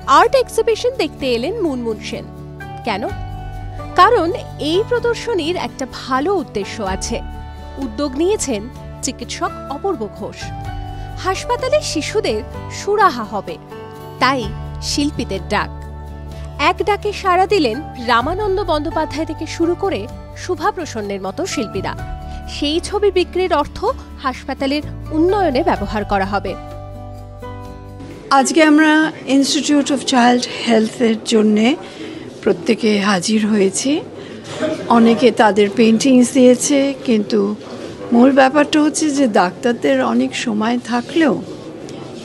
Art exhibition দেখতে এলেন মুনমুন সেন। কেন? কারণ এই প্রদর্শনীর একটা ভালো উদ্দেশ্য আছে। উদ্যোগ নিয়েছেন চিকিৎসক অপূর্ব ঘোষ। হাসপাতালে শিশুদের সুরাহা হবে, তাই শিল্পীদের ডাক। এক ডাকে সাড়া দিলেন রামানন্দ বন্দ্যোপাধ্যায় থেকে শুরু করে শুভা প্রসন্নের মতো শিল্পীরা। সেই ছবি বিক্রির অর্থ হাসপাতালের উন্নয়নে ব্যবহার করা হবে। আজকে আমরা ইনস্টিটিউট অফ চাইল্ড হেলথের জন্যে প্রত্যেকে হাজির হয়েছি। অনেকে তাদের পেন্টিংস দিয়েছে, কিন্তু মূল ব্যাপারটা হচ্ছে যে ডাক্তারদের অনেক সময় থাকলেও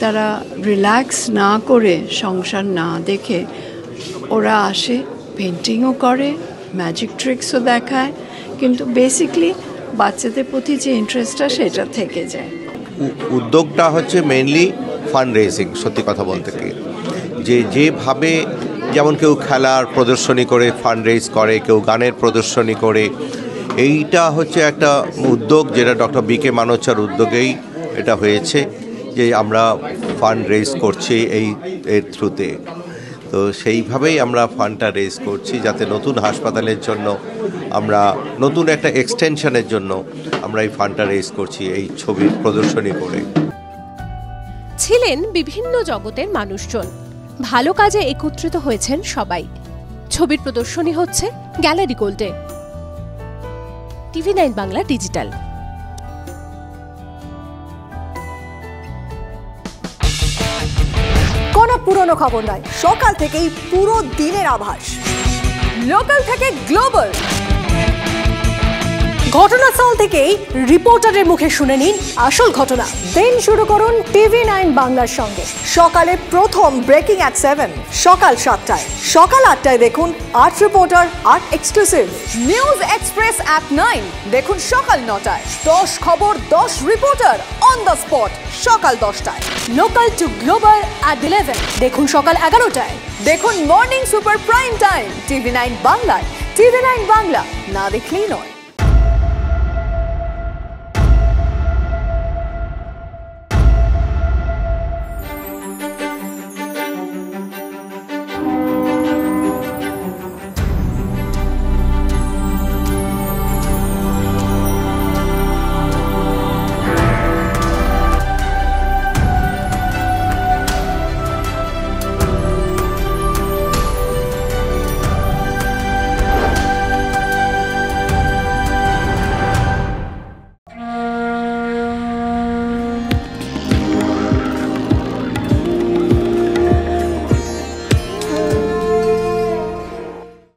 তারা রিল্যাক্স না করে, সংসার না দেখে ওরা আসে, পেন্টিংও করে, ম্যাজিক ট্রিক্সও দেখায়, কিন্তু বেসিকলি বাচ্চাদের প্রতি যে ইন্টারেস্টটা সেটা থেকে যায়। উদ্যোগটা হচ্ছে মেইনলি ফান্ড রেজিং। সত্যি কথা বলতে কি, যেভাবে যেমন কেউ খেলার প্রদর্শনী করে ফান্ড রেজ করে, কেউ গানের প্রদর্শনী করে, এইটা হচ্ছে একটা উদ্যোগ যেটা ডক্টর বি.কে. মানোচার উদ্যোগেই এটা হয়েছে, যে আমরা ফান্ড রেজ করছি এর থ্রুতে। তো সেইভাবেই আমরা ফান্ডটা রেজ করছি, যাতে নতুন হাসপাতালের জন্য আমরা নতুন একটা এক্সটেনশনের জন্য আমরা এই ফান্ডটা রেজ করছি এই ছবির প্রদর্শনী করে। ছিলেন বিভিন্ন জগতের মানুষজন, ভালো কাজে একত্রিত হয়েছেন সবাই। ছবির প্রদর্শনী হচ্ছে গ্যালারি গোল্ডে। TV 9 Bangla digital. কোনো পুরনো খবর নয়, সকাল থেকেই পুরো দিনের আভাস, লোকাল থেকে গ্লোবাল। ঘটনাস্থল থেকেই রিপোর্টারের মুখে শুনে নিন আসল ঘটনা। দিন শুরু করুন টিভি 9 বাংলার সঙ্গে। সকালে প্রথম ব্রেকিং অ্যাট 7, সকাল 7টায়, সকাল 8টায় দেখুন art reporter, art exclusive. News express at 9 দেখুন সকাল 9টায়। 10 খবর 10 রিপোর্টার অন দ্য স্পট সকাল 10টায়। লোকাল টু গ্লোবাল অ্যাট 11 দেখুন সকাল 11টায়। দেখুন morning super prime time TV 9 বাংলায়। টিভি 9 বাংলা না দেখলেই নয়।